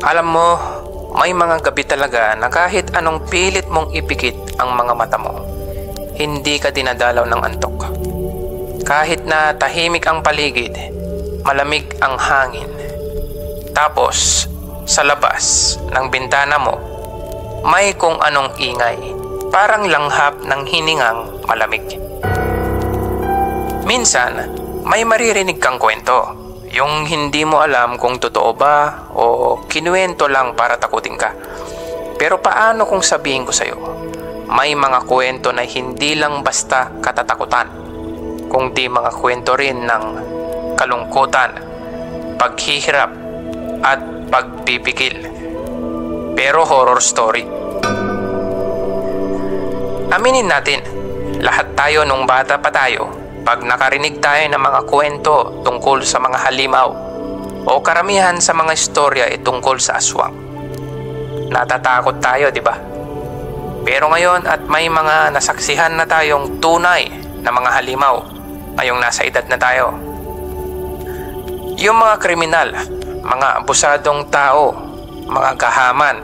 Alam mo, may mga gabi talaga na kahit anong pilit mong ipikit ang mga mata mo, hindi ka dinadalaw ng antok. Kahit na tahimik ang paligid, malamig ang hangin. Tapos, sa labas ng bintana mo, may kung anong ingay, parang langhap ng hiningang malamig. Minsan, may maririnig kang kwento, yung hindi mo alam kung totoo ba o kinuwento lang para takutin ka. Pero paano kung sabihin ko sa'yo, may mga kwento na hindi lang basta katatakutan, kundi mga kwento rin ng kalungkutan, paghihirap at pagpipigil. Pero horror story. Aminin natin, lahat tayo nung bata pa tayo, pag nakarinig tayo ng mga kwento tungkol sa mga halimaw o karamihan sa mga istorya tungkol sa aswang, natatakot tayo, di ba? Pero ngayon at may mga nasaksihan na tayong tunay na mga halimaw ngayong nasa edad na tayo. Yung mga kriminal, mga abusadong tao, mga gahaman,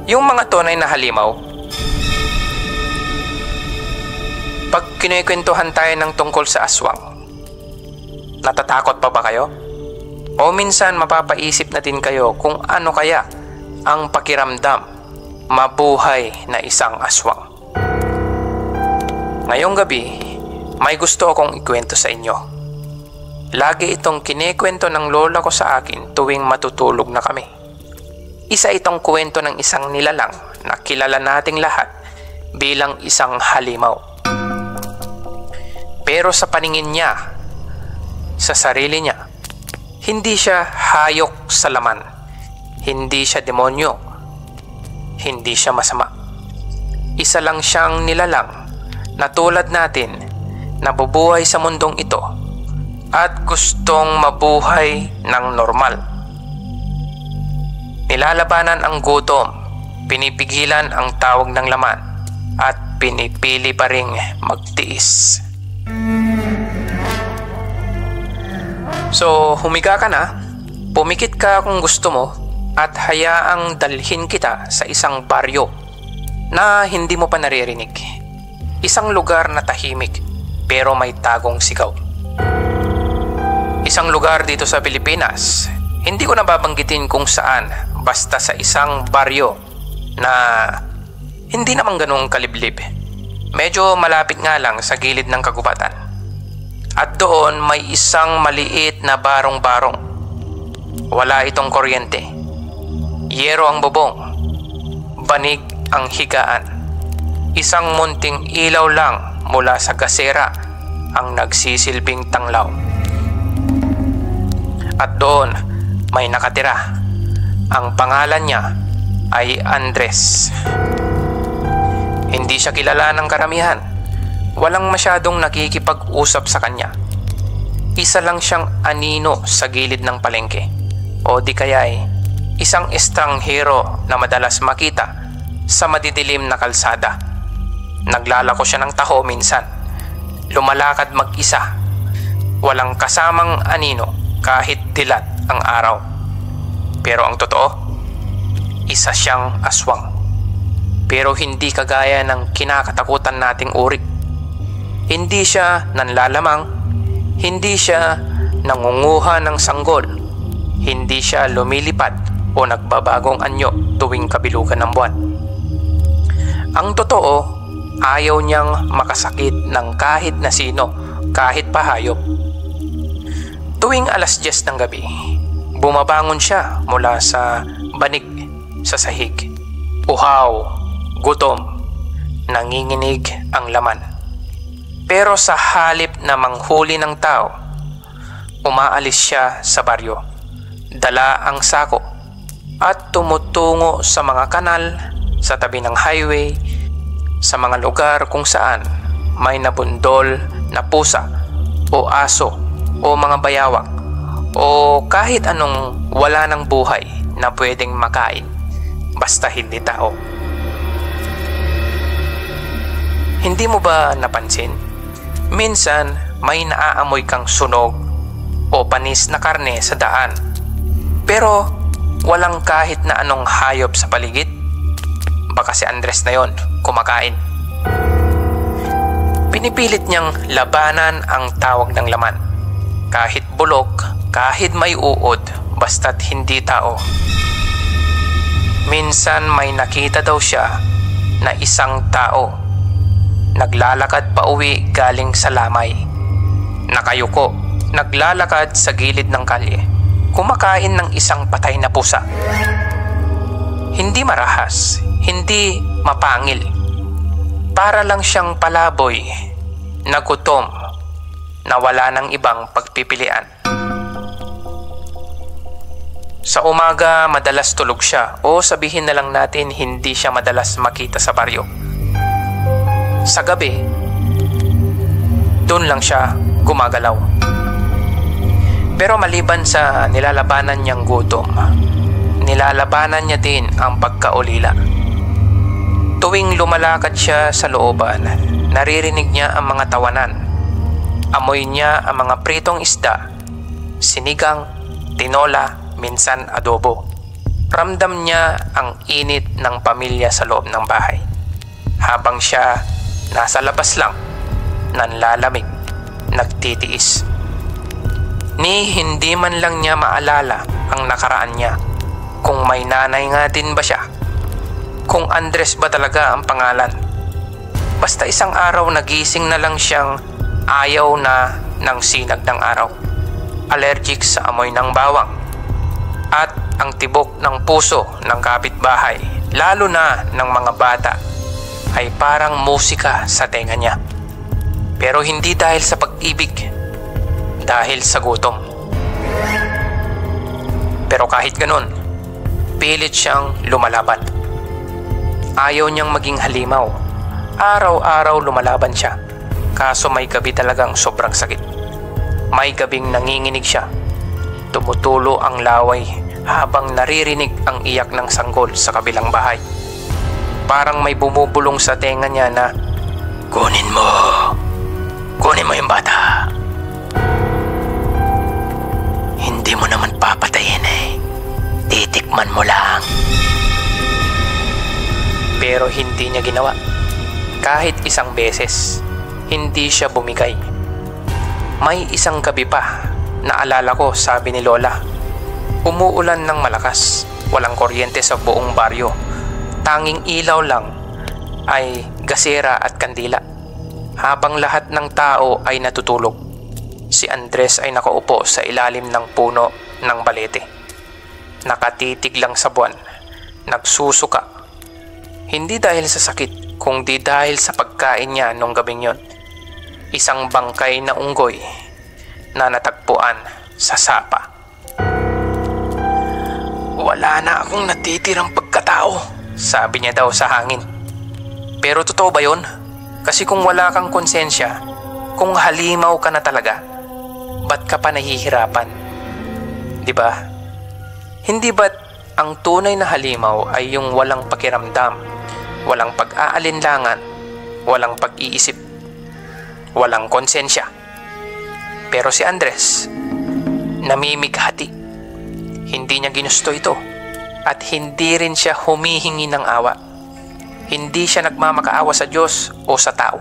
yung mga tunay na halimaw. Pag kinikwentuhan tayo ng tungkol sa aswang, natatakot pa ba kayo? O minsan mapapaisip na din kayo kung ano kaya ang pakiramdam mabuhay na isang aswang. Ngayong gabi, may gusto akong ikwento sa inyo. Lagi itong kinikwento ng lola ko sa akin tuwing matutulog na kami. Isa itong kwento ng isang nilalang na kilala nating lahat bilang isang halimaw. Pero sa paningin niya, sa sarili niya, hindi siya hayok sa laman, hindi siya demonyo, hindi siya masama. Isa lang siyang nilalang na tulad natin, nabubuhay sa mundong ito at gustong mabuhay ng normal. Nilalabanan ang gutom, pinipigilan ang tawag ng laman, at pinipili pa ring magtiis. So, humiga ka na, pumikit ka kung gusto mo, at hayaang dalhin kita sa isang baryo na hindi mo pa naririnig. Isang lugar na tahimik pero may tagong sigaw. Isang lugar dito sa Pilipinas, hindi ko nababanggitin kung saan, basta sa isang baryo na hindi naman ganung kaliblib. Medyo malapit nga lang sa gilid ng kagubatan. At doon may isang maliit na barong-barong. Wala itong kuryente. Yero ang bubong. Banig ang higaan. Isang munting ilaw lang mula sa gasera ang nagsisilbing tanglaw. At doon may nakatira. Ang pangalan niya ay Andres. Hindi siya kilala ng karamihan. Walang masyadong nakikipag-usap sa kanya. Isa lang siyang anino sa gilid ng palengke. O di kaya'y isang estranghero na madalas makita sa madidilim na kalsada. Naglalako siya ng taho minsan. Lumalakad mag-isa. Walang kasamang anino kahit dilat ang araw. Pero ang totoo, isa siyang aswang. Pero hindi kagaya ng kinakatakutan nating uri. Hindi siya nanlalamang, hindi siya nangunguha ng sanggol, hindi siya lumilipad o nagbabagong anyo tuwing kabilugan ng buwan. Ang totoo, ayaw niyang makasakit ng kahit na sino, kahit pa hayop. Tuwing 10:00 ng gabi, bumabangon siya mula sa banig sa sahig. Uhaw, gutom, nanginginig ang laman. Pero sa halip na manghuli ng tao, umaalis siya sa baryo, dala ang sako at tumutungo sa mga kanal, sa tabi ng highway, sa mga lugar kung saan may nabundol na pusa o aso o mga bayawak o kahit anong wala ng buhay na pwedeng makain basta hindi tao. Hindi mo ba napansin? Minsan may naaamoy kang sunog o panis na karne sa daan. Pero Walang kahit na anong hayop sa paligid. Baka si Andres na yon kumakain. Pinipilit niyang labanan ang tawag ng laman. Kahit bulok, kahit may uod, basta't hindi tao. Minsan may nakita daw siya na isang tao naglalakad pa uwi galing sa lamay. Nakayuko, naglalakad sa gilid ng kalye, kumakain ng isang patay na pusa. Hindi marahas, hindi mapangil. Para lang siyang palaboy, nagutom, na wala ng ibang pagpipilian. Sa umaga, madalas tulog siya, o sabihin na lang natin hindi siya madalas makita sa baryo. Sa gabi, doon lang siya gumagalaw. Pero maliban sa nilalabanan niyang gutom, nilalabanan niya din ang pagkaulila. Tuwing lumalakad siya sa looban, naririnig niya ang mga tawanan. Amoy niya ang mga pritong isda, sinigang, tinola, minsan adobo. Ramdam niya ang init ng pamilya sa loob ng bahay. Habang siya nasa labas lang, nanlalamig, nagtitiis. Ni hindi man lang niya maalala ang nakaraan niya. Kung may nanay nga din ba siya? Kung Andres ba talaga ang pangalan? Basta isang araw nagising na lang siyang ayaw na ng sinag ng araw. Allergic sa amoy ng bawang. At ang tibok ng puso ng kapitbahay, lalo na ng mga bata, ay parang musika sa tenga niya. Pero hindi dahil sa pag-ibig, dahil sa gutom. Pero kahit ganun, pilit siyang lumalaban. Ayaw niyang maging halimaw. Araw-araw lumalaban siya. Kaso may gabi talagang sobrang sakit. May gabing nanginginig siya. Tumutulo ang laway habang naririnig ang iyak ng sanggol sa kabilang bahay. Parang may bumubulong sa tenga niya na, "Kunin mo! Kunin mo yung bata! Hindi mo naman papatayin eh. Titikman mo lang." Pero hindi niya ginawa. Kahit isang beses, hindi siya bumigay. May isang gabi pa, naalala ko, sabi ni Lola, umuulan ng malakas, walang kuryente sa buong baryo. Tanging ilaw lang ay gasera at kandila. Habang lahat ng tao ay natutulog, si Andres ay nakaupo sa ilalim ng puno ng balete. Nakatitig lang sa buwan, nagsusuka. Hindi dahil sa sakit, kundi dahil sa pagkain niya nung gabing yon. Isang bangkay na unggoy na natagpuan sa sapa. "Wala na akong natitirang pagkatao," sabi niya daw sa hangin. Pero totoo ba yun? Kasi kung wala kang konsensya, kung halimaw ka na talaga, ba't ka pa nahihirapan? Diba? Hindi ba't ang tunay na halimaw ay yung walang pakiramdam, walang pag-aalinlangan, walang pag-iisip, walang konsensya? Pero si Andres, namimighati. Hindi niya ginusto ito at hindi rin siya humihingi ng awa. Hindi siya nagmamakaawa sa Diyos o sa tao.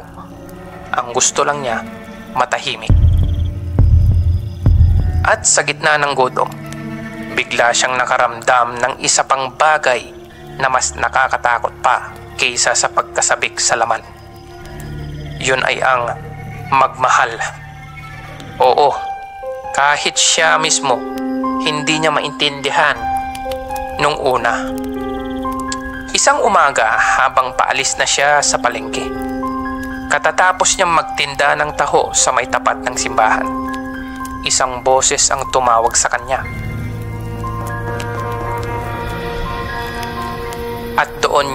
Ang gusto lang niya, matahimik. At sa gitna ng gutom, bigla siyang nakaramdam ng isa pang bagay na mas nakakatakot pa kaysa sa pagkasabik sa laman. Yun ay ang magmahal. Oo, kahit siya mismo hindi niya maintindihan nung una. Isang umaga habang paalis na siya sa palengke, katatapos niyang magtinda ng taho sa may tapat ng simbahan, isang boses ang tumawag sa kanya. At doon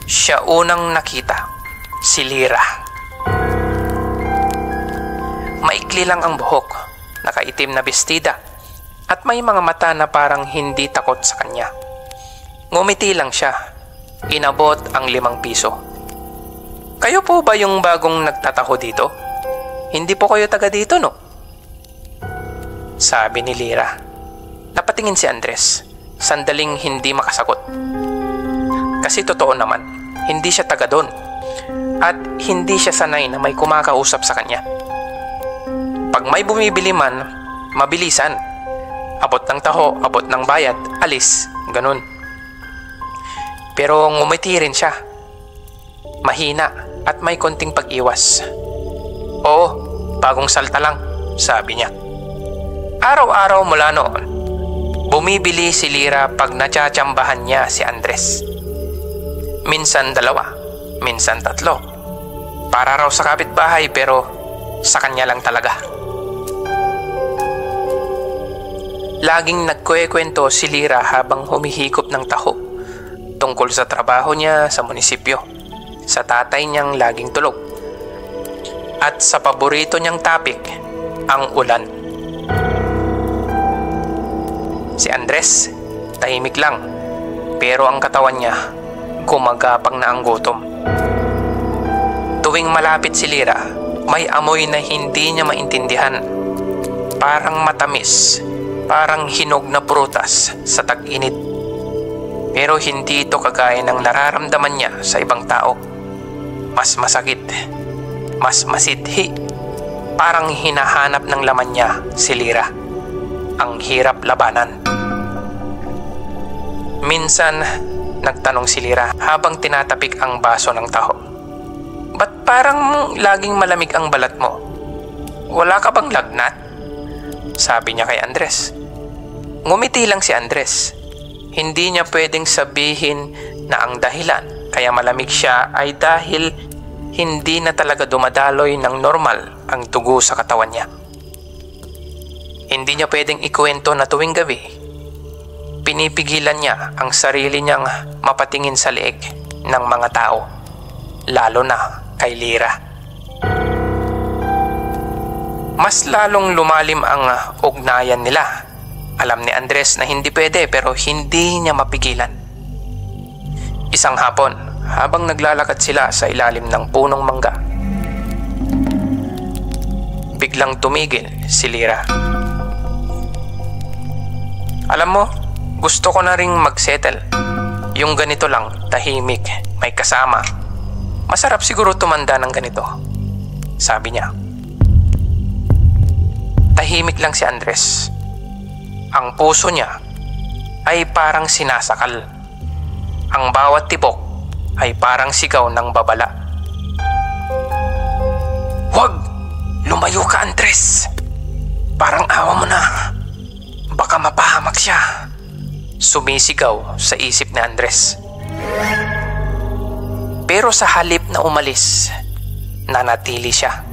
siya unang nakita, si Lira. Maikli lang ang buhok, nakaitim na bestida, at may mga mata na parang hindi takot sa kanya. Ngumiti lang siya. Inabot ang 5 piso. "Kayo po ba yung bagong nagtataho dito? Hindi po kayo taga dito, no?" sabi ni Lira. Napatingin si Andres. sandaling hindi makasagot. Kasi totoo naman, hindi siya taga doon at hindi siya sanay na may kumakausap sa kanya. Pag may bumibili man, mabilisan. Abot ng taho, abot ng bayad, alis, ganun. Pero ngumiti rin siya. Mahina at may konting pag-iwas. Oo, bagong salta lang, sabi niya. Araw-araw mula noon, bumibili si Lyra pag natsatsambahan niya si Andres. Minsan 2, minsan 3. Para raw sa kapitbahay pero sa kanya lang talaga. Laging nagkukwento si Lyra habang humihigop ng taho tungkol sa trabaho niya sa munisipyo, sa tatay niyang laging tulog, at sa paborito niyang topic, ang ulan. Si Andres, tahimik lang, pero ang katawan niya, gumagapang na ang gutom. Tuwing malapit si Lyra, may amoy na hindi niya maintindihan. Parang matamis, parang hinog na prutas sa tag-init. Pero hindi ito kagaya ng nararamdaman niya sa ibang tao. Mas masakit, mas masidhi. Parang hinahanap ng laman niya si Lyra. Ang hirap labanan. Minsan, nagtanong si Lyra habang tinatapik ang baso ng taho. Ba't parang laging malamig ang balat mo? Wala ka bang lagnat? Sabi niya kay Andres. Ngumiti lang si Andres. Hindi niya pwedeng sabihin na ang dahilan kaya malamig siya ay dahil hindi na talaga dumadaloy ng normal ang dugo sa katawan niya. Hindi niya pwedeng ikwento na tuwing gabi, pinipigilan niya ang sarili niyang mapatingin sa leeg ng mga tao, lalo na kay Lyra. Mas lalong lumalim ang ugnayan nila. Alam ni Andres na hindi pwede pero hindi niya mapigilan. Isang hapon, habang naglalakad sila sa ilalim ng punong mangga, biglang tumigil si Lyra. Alam mo, gusto ko na ring magsettle. Yung ganito lang, tahimik, may kasama. Masarap siguro tumanda ng ganito, sabi niya. Tahimik lang si Andres. Ang puso niya ay parang sinasakal. Ang bawat tibok ay parang sigaw ng babala. Huwag! Lumayo ka, Andres! Parang awa mo na. Baka mapahamak siya. Sumisigaw sa isip ni Andres. Pero sa halip na umalis, nanatili siya.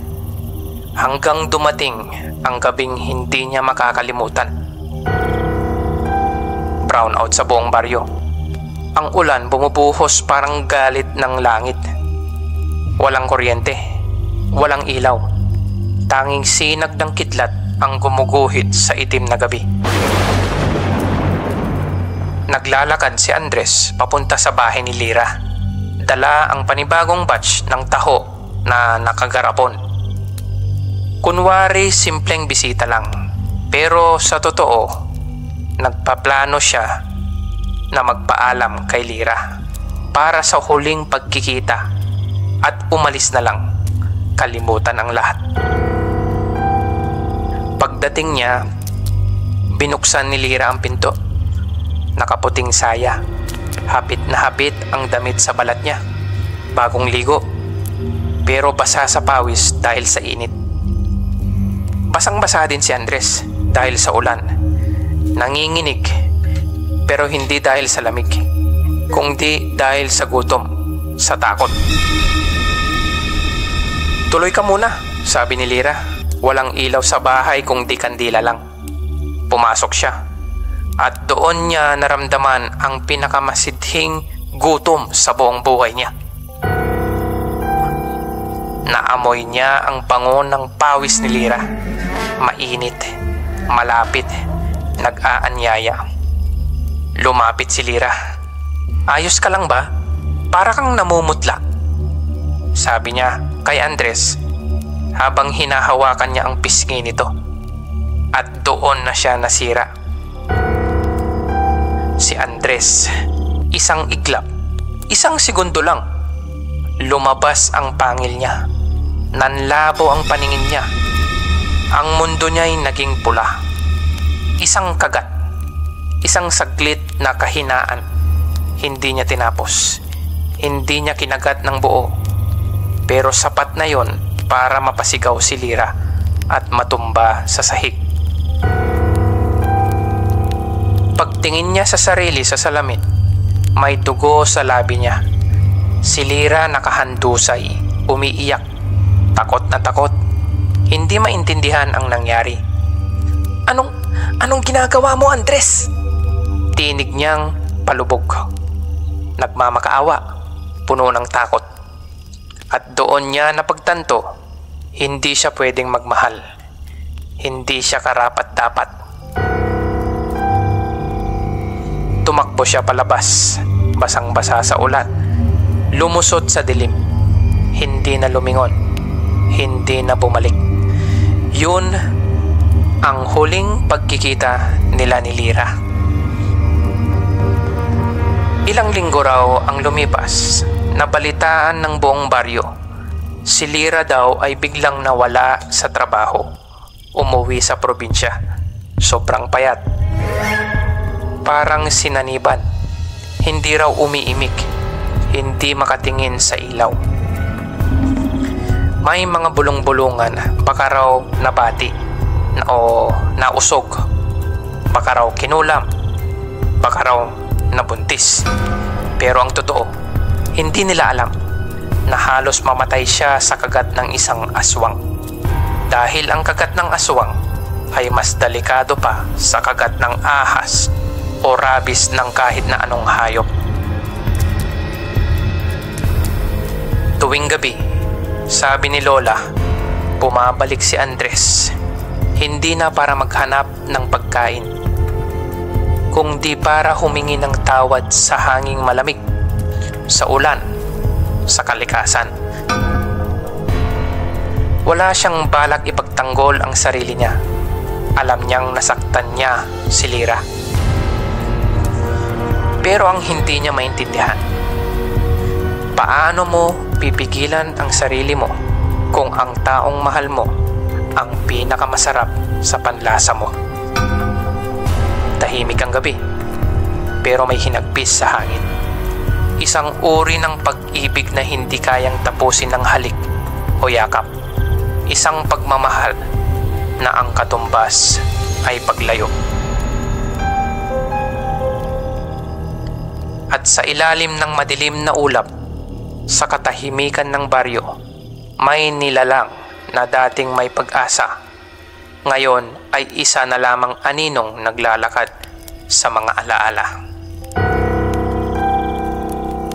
Hanggang dumating ang gabing hindi niya makakalimutan. Brownout sa buong baryo. Ang ulan bumubuhos parang galit ng langit. Walang kuryente, walang ilaw. Tanging sinag ng kidlat ang gumuguhit sa itim na gabi. Naglalakad si Andres papunta sa bahay ni Lyra. Dala ang panibagong batch ng taho na nakagarapon. Kunwari simpleng bisita lang, pero sa totoo, nagpaplano siya na magpaalam kay Lyra para sa huling pagkikita at umalis na lang, kalimutan ang lahat. Pagdating niya, binuksan ni Lyra ang pinto. Nakaputing saya, hapit na hapit ang damit sa balat niya, bagong ligo, pero basa sa pawis dahil sa init. Basang-basa din si Andres dahil sa ulan. Nanginginig, pero hindi dahil sa lamig, kundi dahil sa gutom, sa takot. Tuloy ka muna, sabi ni Lyra. Walang ilaw sa bahay kung di kandila lang. Pumasok siya at doon niya naramdaman ang pinakamasidhing gutom sa buong buhay niya. Naamoy niya ang bango ng pawis ni Lyra. Mainit, malapit, nag-aanyaya. Lumapit si Lyra. Ayos ka lang ba? Para kang namumutla, sabi niya kay Andres habang hinahawakan niya ang pisngi nito. At doon na siya nasira. Si Andres, isang iglap, isang segundo lang. Lumabas ang pangil niya. Nanlabo ang paningin niya. Ang mundo niya'y naging pula. Isang kagat. Isang saglit na kahinaan. Hindi niya tinapos. Hindi niya kinagat ng buo. Pero sapat na yon para mapasigaw si Lyra at matumba sa sahig. Pagtingin niya sa sarili sa salamin, may dugo sa labi niya. Si Lyra nakahandusay, umiiyak, takot na takot. Hindi maintindihan ang nangyari. Anong ginagawa mo, Andres? Tinig niyang palubog. Nagmamakaawa, puno ng takot. At doon niya napagtanto, hindi siya pwedeng magmahal. Hindi siya karapat-dapat. Tumakbo siya palabas, basang-basa sa ulan. Lumusot sa dilim. Hindi na lumingon. Hindi na bumalik. Yun ang huling pagkikita nila ni Lyra. Ilang linggo raw ang lumipas. Nabalitaan ng buong baryo. Si Lyra daw ay biglang nawala sa trabaho. Umuwi sa probinsya. Sobrang payat. Parang sinaniban. Hindi raw umiimik. Hindi makatingin sa ilaw. May mga bulong-bulungan, baka raw nabati o nausog, baka raw kinulam, baka raw nabuntis. Pero ang totoo, hindi nila alam na halos mamatay siya sa kagat ng isang aswang. Dahil ang kagat ng aswang ay mas delikado pa sa kagat ng ahas o rabis ng kahit na anong hayop. Tuwing gabi, sabi ni Lola, bumabalik si Andres. Hindi na para maghanap ng pagkain, kundi para humingi ng tawad sa hanging malamig, sa ulan, sa kalikasan. Wala siyang balak ipagtanggol ang sarili niya. Alam niyang nasaktan niya si Lyra. Pero ang hindi niya maintindihan, paano mo pipigilan ang sarili mo kung ang taong mahal mo ang pinakamasarap sa panlasa mo? Tahimik ang gabi, pero may hinagpis sa hangin. Isang uri ng pag-ibig na hindi kayang tapusin ng halik o yakap. Isang pagmamahal na ang katumbas ay paglayo. At sa ilalim ng madilim na ulap, sa katahimikan ng baryo, may nilalang na dating may pag-asa. Ngayon ay isa na lamang aninong naglalakad sa mga alaala.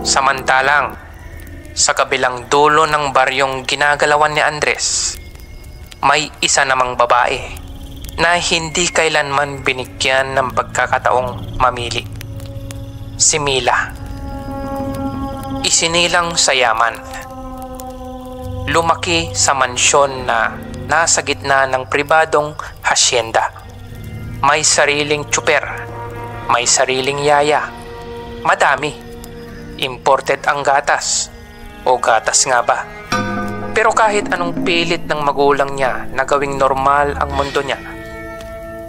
Samantalang, sa kabilang dulo ng baryong ginagalawan ni Andres, may isa namang babae na hindi kailanman binigyan ng pagkakataong mamili. Si Mila. Isinilang sa yaman. Lumaki sa mansyon na nasa gitna ng pribadong hasyenda. May sariling tsuper, may sariling yaya, madami. Imported ang gatas, o gatas nga ba? Pero kahit anong pilit ng magulang niya na gawing normal ang mundo niya,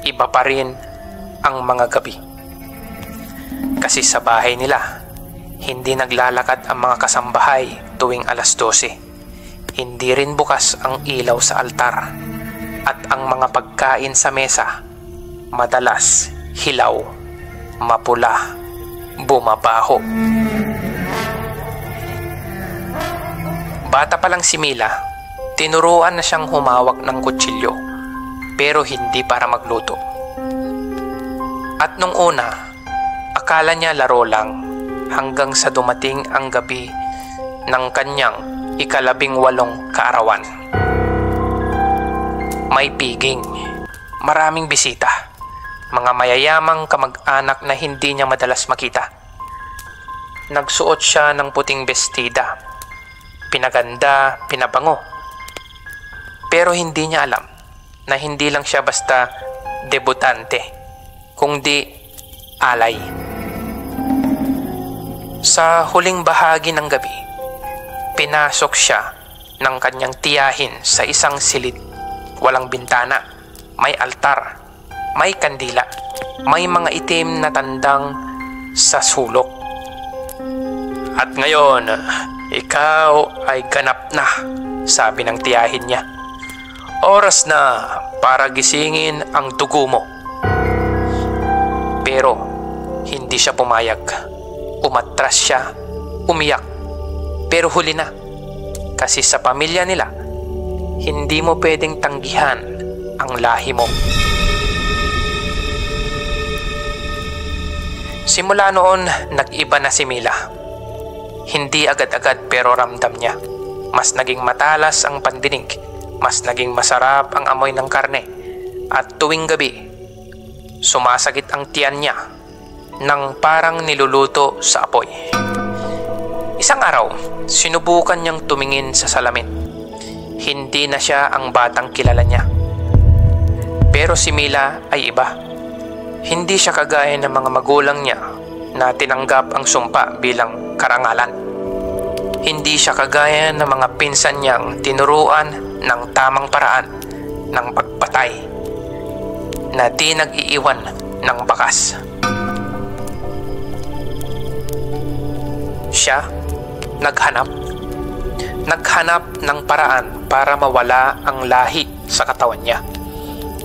iba pa rin ang mga gabi. Kasi sa bahay nila, hindi naglalakad ang mga kasambahay tuwing 12:00. Hindi rin bukas ang ilaw sa altar. At ang mga pagkain sa mesa, madalas hilaw, mapula, bumabaho. Bata pa lang si Mila, tinuruan na siyang humawak ng kutsilyo, pero hindi para magluto. At nung una, akala niya laro lang hanggang sa dumating ang gabi ng kanyang 18 kaarawan. May piging, maraming bisita, mga mayayamang kamag-anak na hindi niya madalas makita. Nagsuot siya ng puting bestida, pinaganda, pinabango. Pero hindi niya alam na hindi lang siya basta debutante, kundi alay. Sa huling bahagi ng gabi, pinasok siya ng kanyang tiyahin sa isang silid. Walang bintana, may altar, may kandila, may mga itim na tandang sa sulok. At ngayon, ikaw ay ganap na, sabi ng tiyahin niya. Oras na para gisingin ang dugo mo. Pero hindi siya pumayag. Umatras siya, umiyak. Pero huli na. Kasi sa pamilya nila, hindi mo pwedeng tanggihan ang lahi mo. Simula noon, nag-iba na si Mila. Hindi agad-agad pero ramdam niya. Mas naging matalas ang pandinig, mas naging masarap ang amoy ng karne. At tuwing gabi, sumasakit ang tiyan niya nang parang niluluto sa apoy. Isang araw, sinubukan niyang tumingin sa salamin. Hindi na siya ang batang kilala niya. Pero si Mila ay iba. Hindi siya kagaya ng mga magulang niya na tinanggap ang sumpa bilang karangalan. Hindi siya kagaya ng mga pinsan niyang tinuruan ng tamang paraan ng pagpatay na di nag-iiwan ng bakas. Siya naghanap ng paraan para mawala ang lahi sa katawan niya.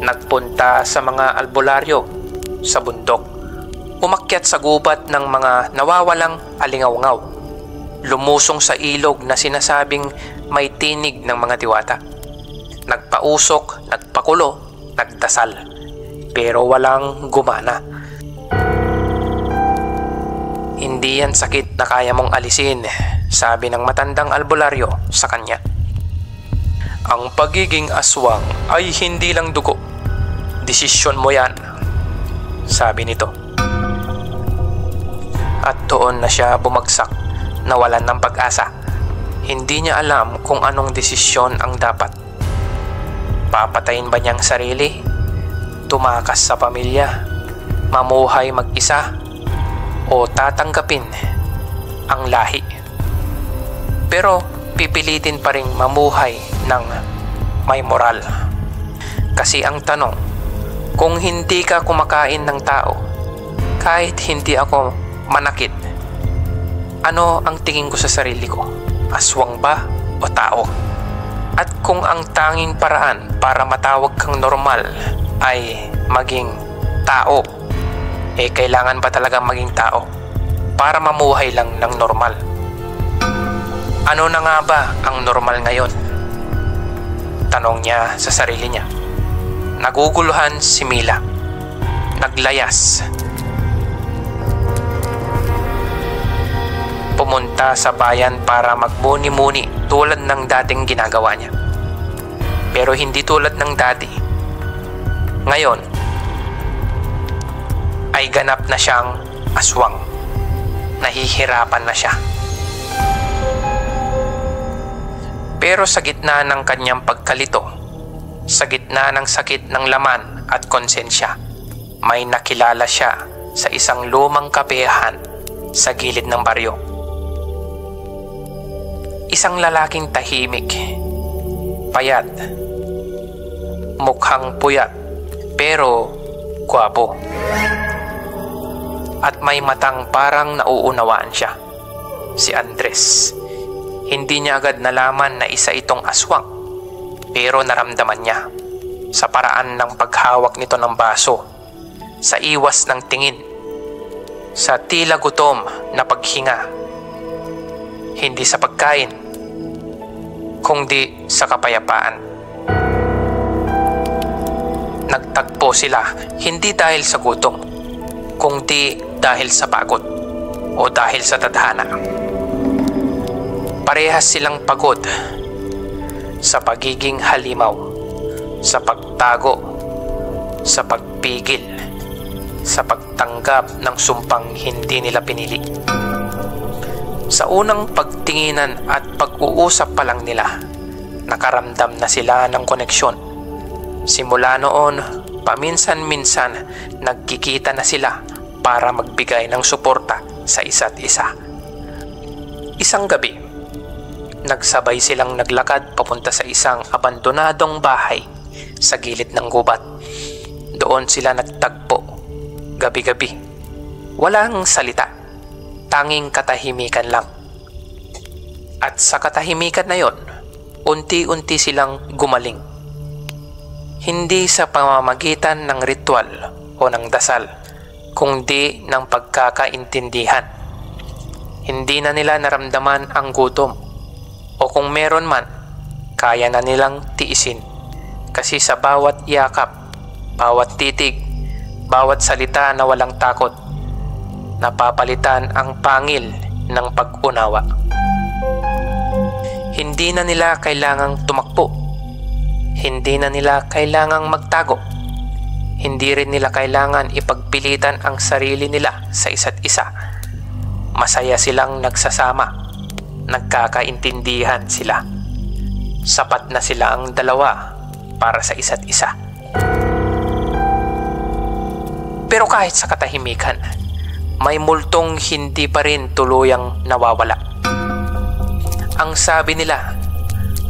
Nagpunta sa mga albularyo, sa bundok, umakyat sa gubat ng mga nawawalang alingawngaw, lumusong sa ilog na sinasabing may tinig ng mga diwata. Nagpausok, nagpakulo, nagdasal, pero walang gumana. Hindi yan sakit na kaya mong alisin, sabi ng matandang albularyo sa kanya. Ang pagiging aswang ay hindi lang dugo. Desisyon mo yan, sabi nito. At doon na siya bumagsak, nawalan ng pag-asa. Hindi niya alam kung anong desisyon ang dapat. Papatayin ba niyang sarili? Tumakas sa pamilya? Mamuhay mag-isa? O tatanggapin ang lahi? Pero pipilitin pa ring mamuhay ng may moral. Kasi ang tanong, kung hindi ka kumakain ng tao, kahit hindi ako manakit, ano ang tingin ko sa sarili ko? Aswang ba o tao? At kung ang tanging paraan para matawag kang normal ay maging tao, kailangan ba talagang maging tao para mamuhay lang ng normal? Ano na nga ba ang normal ngayon? Tanong niya sa sarili niya. Naguguluhan si Mila. Naglayas. Pumunta sa bayan para magmuni-muni tulad ng dating ginagawa niya. Pero hindi tulad ng dati. Ngayon, ay ganap na siyang aswang. Nahihirapan na siya. Pero sa gitna ng kanyang pagkalito, sa gitna ng sakit ng laman at konsensya, may nakilala siya sa isang lumang kapehan sa gilid ng baryo. Isang lalaking tahimik, payat, mukhang puyat, pero gwapo. At may matang parang nauunawaan siya. Si Andres. Hindi niya agad nalaman na isa itong aswang. Pero naramdaman niya sa paraan ng paghawak nito ng baso, sa iwas ng tingin, sa tila gutom na paghinga. Hindi sa pagkain, kundi sa kapayapaan. Nagtagpo sila hindi dahil sa gutom, kundi dahil sa pagod o dahil sa tadhana. Parehas silang pagod sa pagiging halimaw, sa pagtago, sa pagpigil, sa pagtanggap ng sumpang hindi nila pinili. Sa unang pagtinginan at pag-uusap pa lang nila, nakaramdam na sila ng koneksyon. Simula noon, paminsan-minsan nagkikita na sila para magbigay ng suporta sa isa't isa. Isang gabi, nagsabay silang naglakad papunta sa isang abandonadong bahay sa gilid ng gubat. Doon sila nagtagpo. Gabi-gabi. Walang salita. Tanging katahimikan lang. At sa katahimikan na yon, unti-unti silang gumaling. Hindi sa pamamagitan ng ritual o ng dasal, kundi ng pagkakaintindihan. Hindi na nila naramdaman ang gutom, o kung meron man, kaya na nilang tiisin. Kasi sa bawat yakap, bawat titig, bawat salita na walang takot, napapalitan ang pangil ng pag-unawa. Hindi na nila kailangang tumakbo. Hindi na nila kailangang magtago. Hindi rin nila kailangan ipagpilitan ang sarili nila sa isa't isa. Masaya silang nagsasama. Nagkakaintindihan sila. Sapat na sila ang dalawa para sa isa't isa. Pero kahit sa katahimikan, may multong hindi pa rin tuluyang nawawala. Ang sabi nila,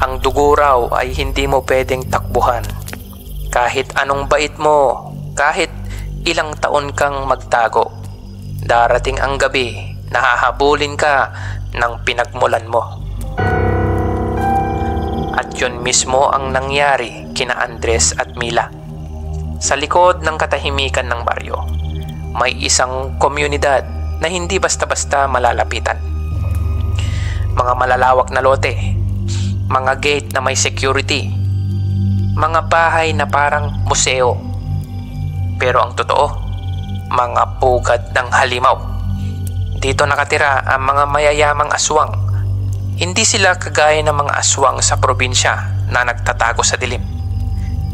ang dugo raw ay hindi mo pwedeng takbuhan. Kahit anong bait mo, kahit ilang taon kang magtago, darating ang gabi, nahahabulin ka ng pinagmulan mo. At yun mismo ang nangyari kina Andres at Mila. Sa likod ng katahimikan ng baryo, may isang komunidad na hindi basta-basta malalapitan. Mga malalawak na lote, mga gate na may security, mga bahay na parang museo. Pero ang totoo, mga pugad ng halimaw. Dito nakatira ang mga mayayamang aswang. Hindi sila kagaya ng mga aswang sa probinsya na nagtatago sa dilim.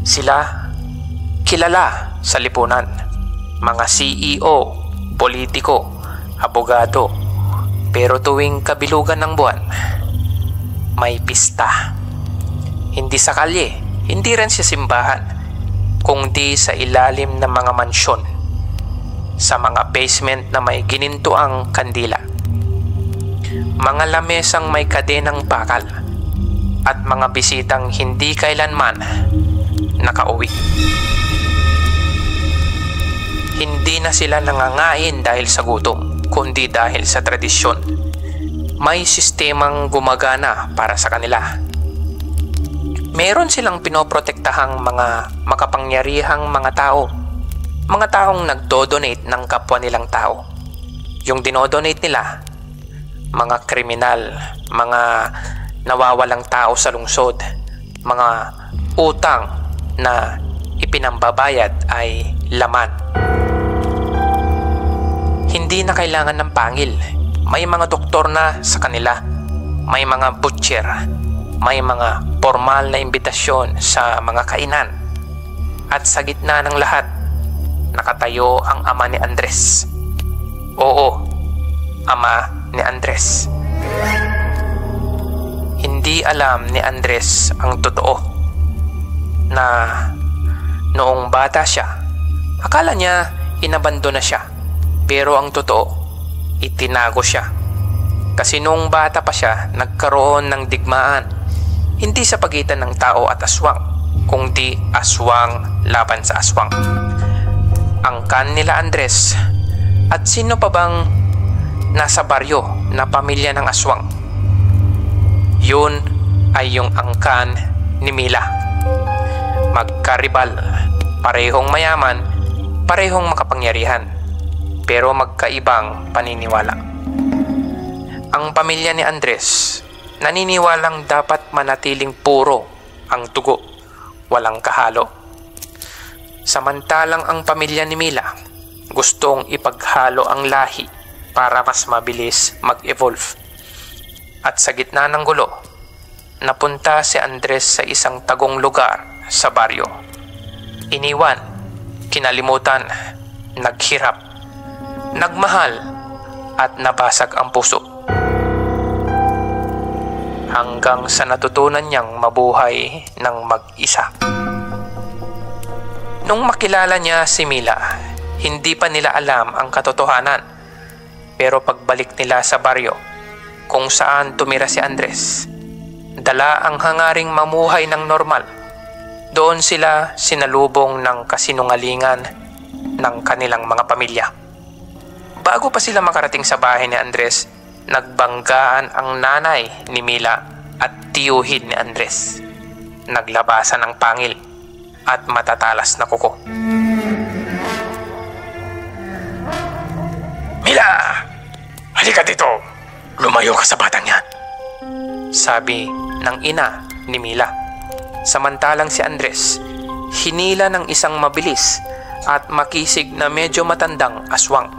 Sila kilala sa lipunan. Mga CEO, politiko, abogado. Pero tuwing kabilugan ng buwan, may pista. Hindi sa kalye, hindi rin sa simbahan, kundi sa ilalim ng mga mansyon, sa mga basement na may ginintuang kandila, mga lamesang may kadenang bakal, at mga bisitang hindi kailanman nakauwi. Hindi na sila nangangain dahil sa gutom, kundi dahil sa tradisyon. May sistemang gumagana para sa kanila. Meron silang pinoprotektahang mga makapangyarihang mga tao. Mga taong nagdo-donate ng kapwa nilang tao. Yung dinodonate nila, mga kriminal, mga nawawalang tao sa lungsod, mga utang na ipinambabayad ay laman. Hindi na kailangan ng pangil. May mga doktor na sa kanila. May mga butcher. May mga formal na imbitasyon sa mga kainan. At sa gitna ng lahat, nakatayo ang ama ni Andres. Oo, ama ni Andres. Hindi alam ni Andres ang totoo na noong bata siya, akala niya inabandona siya. Pero ang totoo, itinago siya. Kasi noong bata pa siya, nagkaroon ng digmaan. Hindi sa pagitan ng tao at aswang, kundi aswang laban sa aswang. Angkan nila Andres. At sino pa bang nasa baryo na pamilya ng aswang? Yun ay yung angkan ni Mila. Magkaribal, parehong mayaman, parehong makapangyarihan, pero magkaibang paniniwala. Ang pamilya ni Andres naniniwalang dapat manatiling puro ang dugo, walang kahalo. Samantalang ang pamilya ni Mila gustong ipaghalo ang lahi para mas mabilis mag-evolve. At sa gitna ng gulo, napunta si Andres sa isang tagong lugar sa baryo. Iniwan, kinalimutan, naghirap, nagmahal, at nabasag ang puso. Hanggang sa natutunan niyang mabuhay ng mag-isa. Nung makilala niya si Mila, hindi pa nila alam ang katotohanan. Pero pagbalik nila sa baryo, kung saan tumira si Andres. Dala ang hangaring mamuhay ng normal. Doon sila sinalubong ng kasinungalingan ng kanilang mga pamilya. Bago pa sila makarating sa bahay ni Andres, nagbanggaan ang nanay ni Mila at tiyuhin ni Andres. Naglabasan ng pangil at matatalas na kuko. "Mila! Halika dito! Lumayo ka sa batang yan!" sabi ng ina ni Mila. Samantalang si Andres, hinila ng isang mabilis at makisig na medyo matandang aswang.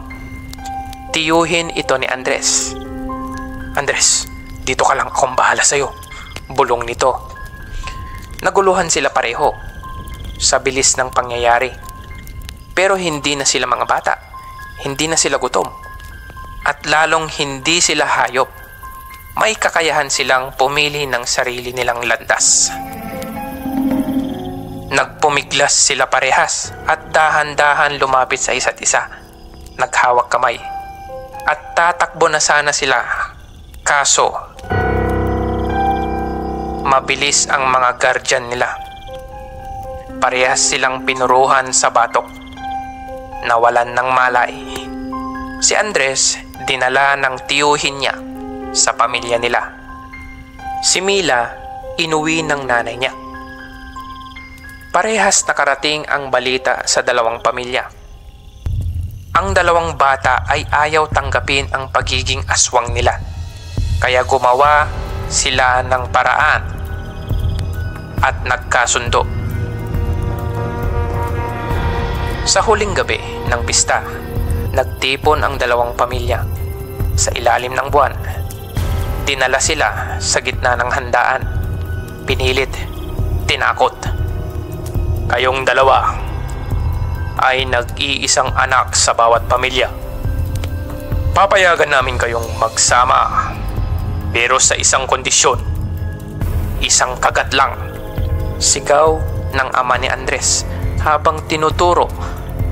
Tiyuhin ito ni Andres. "Andres, dito ka lang, akong bahala sa'yo," bulong nito. Naguluhan sila pareho sa bilis ng pangyayari. Pero hindi na sila mga bata, hindi na sila gutom, at lalong hindi sila hayop. May kakayahan silang pumili ng sarili nilang landas. Nagpumiglas sila parehas at dahan-dahan lumapit sa isa't isa. Naghawak kamay at tatakbo na sana sila. Kaso, mabilis ang mga guardian nila. Parehas silang pinuruhan sa batok. Nawalan ng malay. Si Andres dinala ng tiyuhin niya sa pamilya nila. Si Mila inuwi ng nanay niya. Parehas nakarating ang balita sa dalawang pamilya. Ang dalawang bata ay ayaw tanggapin ang pagiging aswang nila. Kaya gumawa sila ng paraan at nagkasundo. Sa huling gabi ng pista, nagtipon ang dalawang pamilya. Sa ilalim ng buwan, dinala sila sa gitna ng handaan. Pinilit, tinakot. "Kayong dalawa ay nag-iisang anak sa bawat pamilya. Papayagan namin kayong magsama, pero sa isang kondisyon, isang kagat lang," sigaw ng ama ni Andres habang tinuturo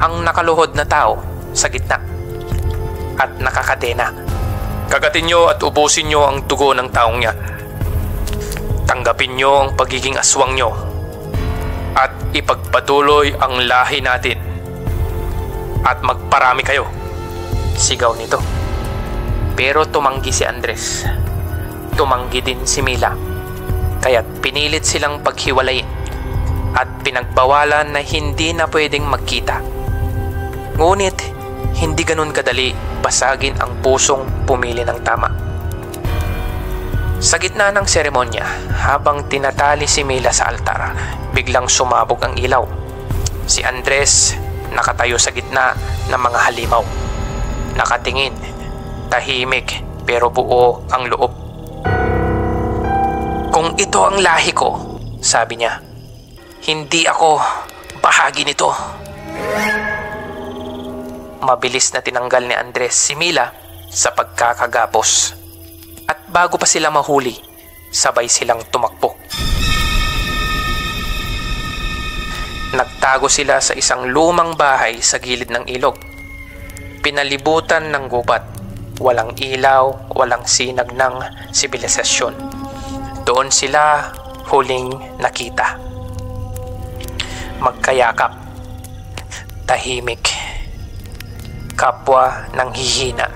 ang nakaluhod na tao sa gitna at nakakadena. "Kagatin nyo at ubusin nyo ang dugo ng taong yan. Tanggapin nyo ang pagiging aswang nyo at ipagpatuloy ang lahi natin at magparami kayo," sigaw nito. Pero tumanggi si Andres. Tumanggi din si Mila. Kaya't pinilit silang paghiwalayin at pinagbawalan na hindi na pwedeng magkita. Ngunit hindi ganun kadali basagin ang pusong pumili ng tama. Sa gitna ng seremonya, habang tinatali si Mila sa altar, biglang sumabog ang ilaw. Si Andres nakatayo sa gitna ng mga halimaw. Nakatingin, tahimik pero buo ang loob. "Kung ito ang lahi ko," sabi niya, "hindi ako bahagi nito." Mabilis na tinanggal ni Andres si Mila sa pagkakagapos. At bago pa sila mahuli, sabay silang tumakbo. Nagtago sila sa isang lumang bahay sa gilid ng ilog. Pinalibutan ng gubat. Walang ilaw, walang sinag ng sibilisasyon. Doon sila huling nakita. Magkayakap. Tahimik. Kapwa nang hihina.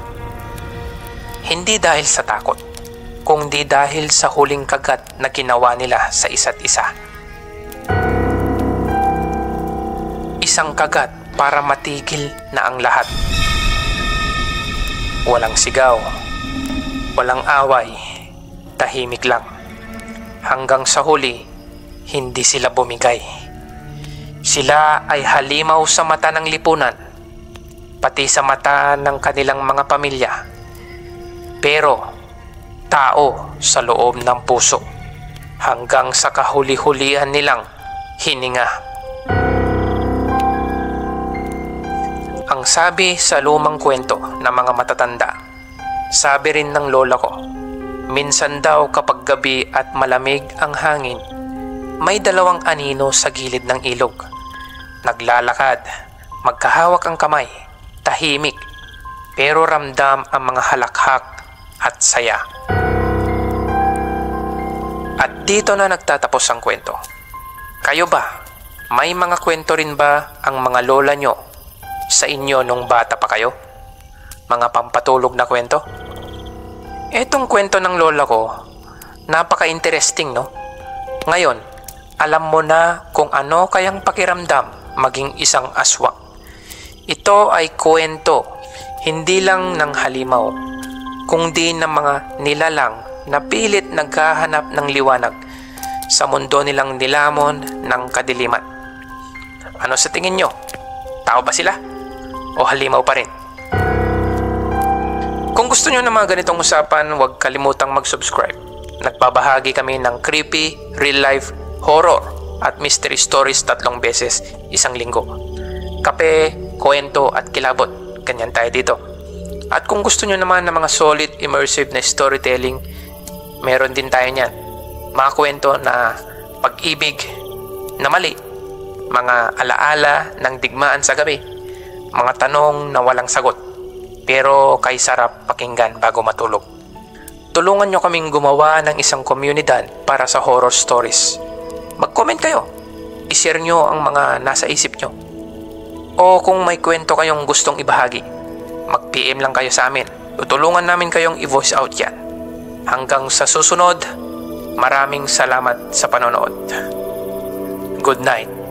Hindi dahil sa takot, kundi dahil sa huling kagat na ginawa nila sa isa't isa. Isang kagat para matigil na ang lahat. Walang sigaw, walang away, tahimik lang. Hanggang sa huli, hindi sila bumigay. Sila ay halimaw sa mata ng lipunan, pati sa mata ng kanilang mga pamilya. Pero tao sa loob ng puso, hanggang sa kahuli-hulihan nilang hininga. Ang sabi sa lumang kwento ng mga matatanda, sabi rin ng lola ko, minsan daw kapag gabi at malamig ang hangin, may dalawang anino sa gilid ng ilog. Naglalakad, magkahawak ang kamay, tahimik, pero ramdam ang mga halakhak at saya. At dito na nagtatapos ang kwento. Kayo ba? May mga kwento rin ba ang mga lola nyo sa inyo nung bata pa kayo? Mga pampatulog na kwento? Etong kwento ng lola ko, napaka-interesting, no? Ngayon, alam mo na kung ano kayang pakiramdam maging isang aswang. Ito ay kwento, hindi lang ng halimaw, kundi ng mga nilalang na pilit naghahanap ng liwanag sa mundo nilang nilamon ng kadiliman. Ano sa tingin nyo? Tao ba sila? O halimaw pa rin? Kung gusto nyo ng mga ganitong usapan, huwag kalimutang mag-subscribe. Nagbabahagi kami ng creepy, real-life, horror at mystery stories 3 beses isang linggo. Kape, kwento at kilabot. Ganyan tayo dito. At kung gusto nyo naman ng mga solid, immersive na storytelling, meron din tayo niyan. Mga kwento na pag-ibig na mali, mga alaala ng digmaan sa gabi, mga tanong na walang sagot, pero kay sarap pakinggan bago matulog. Tulungan nyo kaming gumawa ng isang komunidad para sa horror stories. Mag-comment kayo. I-share nyo ang mga nasa isip nyo. O kung may kwento kayong gustong ibahagi, mag-PM lang kayo sa amin. Tutulungan namin kayong i-voice out yan. Hanggang sa susunod, maraming salamat sa panonood. Good night.